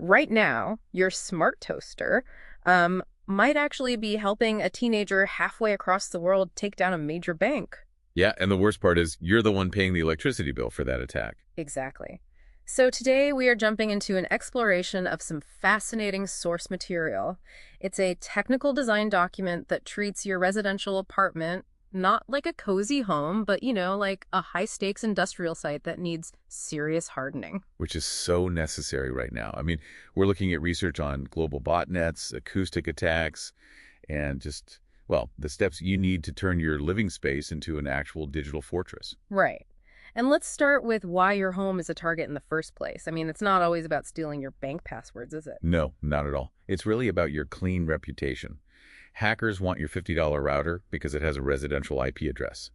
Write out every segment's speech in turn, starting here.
right now, your smart toaster might actually be helping a teenager halfway across the world take down a major bank. Yeah, and the worst part is you're the one paying the electricity bill for that attack. Exactly. So today we are jumping into an exploration of some fascinating source material. It's a technical design document that treats your residential apartment not like a cozy home, but, like a high-stakes industrial site that needs serious hardening. Which is so necessary right now. I mean, we're looking at research on global botnets, acoustic attacks, and just, well, the steps you need to turn your living space into an actual digital fortress. Right. And let's start with why your home is a target in the first place. I mean, it's not always about stealing your bank passwords, is it? No, not at all. It's really about your clean reputation. Hackers want your $50 router because it has a residential IP address.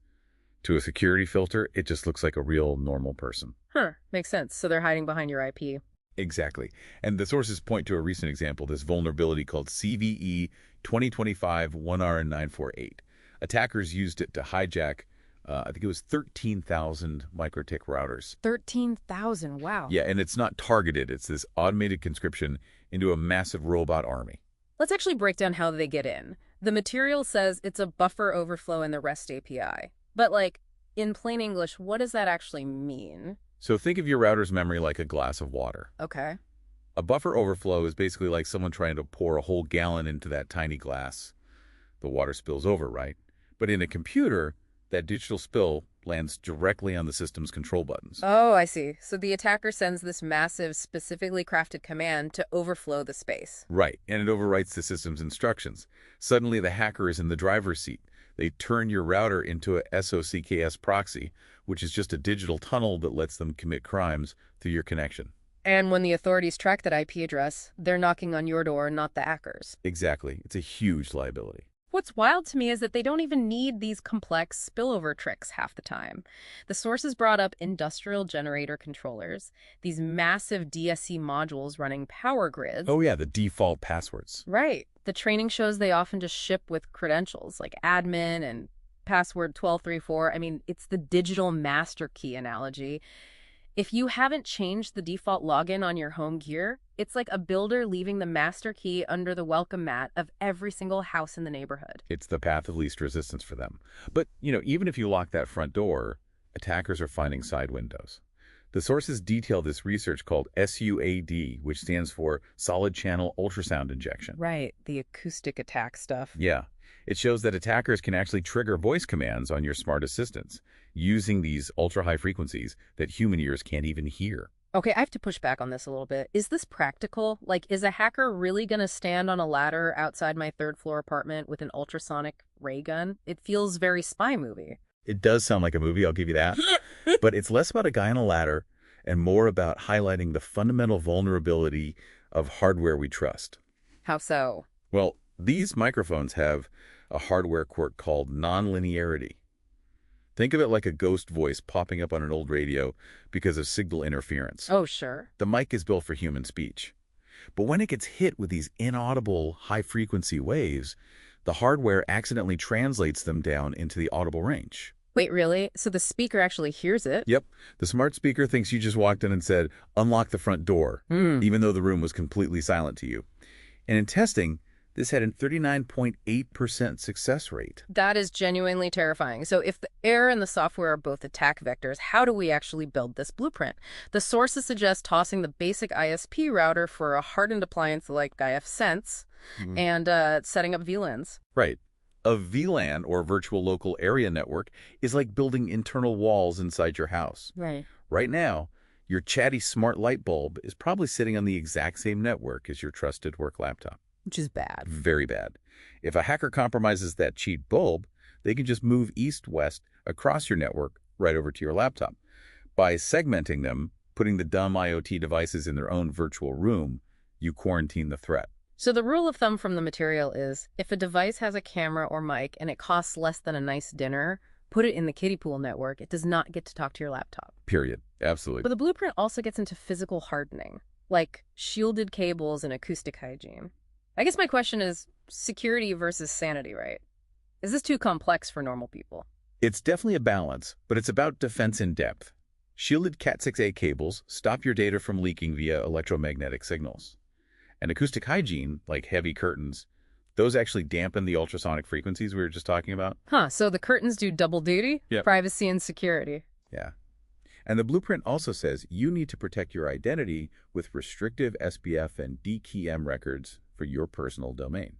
To a security filter, it just looks like a real normal person. Huh, makes sense. So they're hiding behind your IP. Exactly. And the sources point to a recent example, this vulnerability called CVE 2025-1R948. Attackers used it to hijack, I think it was 13,000 MikroTik routers. 13,000, wow. Yeah, and it's not targeted. It's this automated conscription into a massive robot army. Let's actually break down how they get in. The material says it's a buffer overflow in the REST API. But, in plain English, what does that actually mean? So think of your router's memory like a glass of water. Okay. A buffer overflow is basically like someone trying to pour a whole gallon into that tiny glass. The water spills over, right? But in a computer, that digital spill lands directly on the system's control buttons. Oh, I see. So the attacker sends this massive, specifically crafted command to overflow the space. Right, and it overwrites the system's instructions. Suddenly, the hacker is in the driver's seat. They turn your router into a SOCKS proxy, which is just a digital tunnel that lets them commit crimes through your connection. And when the authorities track that IP address, they're knocking on your door, not the hackers. Exactly. It's a huge liability. What's wild to me is that they don't even need these complex spillover tricks half the time. The sources brought up industrial generator controllers, these massive DSC modules running power grids. Oh yeah, the default passwords. Right. The training shows they often just ship with credentials like admin and password 1234. I mean, it's the digital master key analogy. If you haven't changed the default login on your home gear, it's like a builder leaving the master key under the welcome mat of every single house in the neighborhood. It's the path of least resistance for them. But, even if you lock that front door, attackers are finding side windows. The sources detail this research called SUAD, which stands for Solid Channel Ultrasound Injection. Right, the acoustic attack stuff. Yeah. It shows that attackers can actually trigger voice commands on your smart assistants using these ultra-high frequencies that human ears can't even hear. Okay, I have to push back on this a little bit. Is this practical? Is a hacker really going to stand on a ladder outside my third-floor apartment with an ultrasonic ray gun? It feels very spy movie. It does sound like a movie, I'll give you that. But it's less about a guy on a ladder and more about highlighting the fundamental vulnerability of hardware we trust. How so? Well, these microphones have a hardware quirk called nonlinearity. Think of it like a ghost voice popping up on an old radio because of signal interference. Oh, sure. The mic is built for human speech. But when it gets hit with these inaudible high-frequency waves, the hardware accidentally translates them down into the audible range. Wait, really? So the speaker actually hears it? Yep. The smart speaker thinks you just walked in and said, "Unlock the front door," even though the room was completely silent to you. And in testing, this had a 39.8% success rate. That is genuinely terrifying. So if the error and the software are both attack vectors, how do we actually build this blueprint? The sources suggest tossing the basic ISP router for a hardened appliance like IFSense and setting up VLANs. Right. A VLAN, or virtual local area network, is like building internal walls inside your house. Right. Right now, your chatty smart light bulb is probably sitting on the exact same network as your trusted work laptop. Which is bad. Very bad. If a hacker compromises that cheap bulb, they can just move east-west across your network right over to your laptop. By segmenting them, putting the dumb IoT devices in their own virtual room, you quarantine the threat. So the rule of thumb from the material is, if a device has a camera or mic and it costs less than a nice dinner, put it in the kiddie pool network. It does not get to talk to your laptop. Period. Absolutely. But the blueprint also gets into physical hardening, like shielded cables and acoustic hygiene. I guess my question is security versus sanity, right? Is this too complex for normal people? It's definitely a balance, but it's about defense in depth. Shielded Cat6a cables stop your data from leaking via electromagnetic signals. And acoustic hygiene, like heavy curtains, those actually dampen the ultrasonic frequencies we were just talking about. Huh, so the curtains do double duty? Yep. Privacy and security. Yeah. And the blueprint also says you need to protect your identity with restrictive SPF and DKIM records for your personal domain.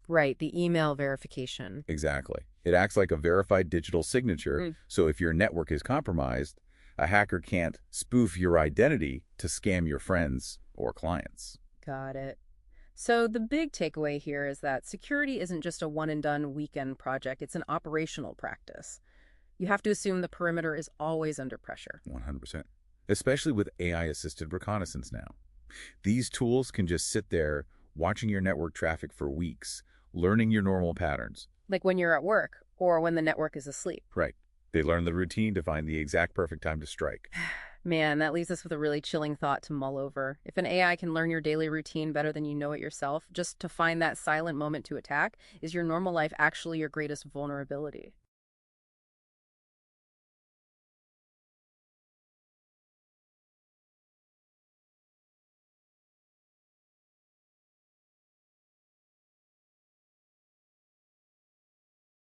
Right, the email verification. Exactly. It acts like a verified digital signature, Mm. so if your network is compromised, a hacker can't spoof your identity to scam your friends or clients. Got it. So the big takeaway here is that security isn't just a one-and-done weekend project. It's an operational practice. You have to assume the perimeter is always under pressure. 100%. Especially with AI-assisted reconnaissance now. These tools can just sit there watching your network traffic for weeks, learning your normal patterns. Like when you're at work or when the network is asleep. Right. They learn the routine to find the exact perfect time to strike. Man, that leaves us with a really chilling thought to mull over. If an AI can learn your daily routine better than you know it yourself, just to find that silent moment to attack, is your normal life actually your greatest vulnerability?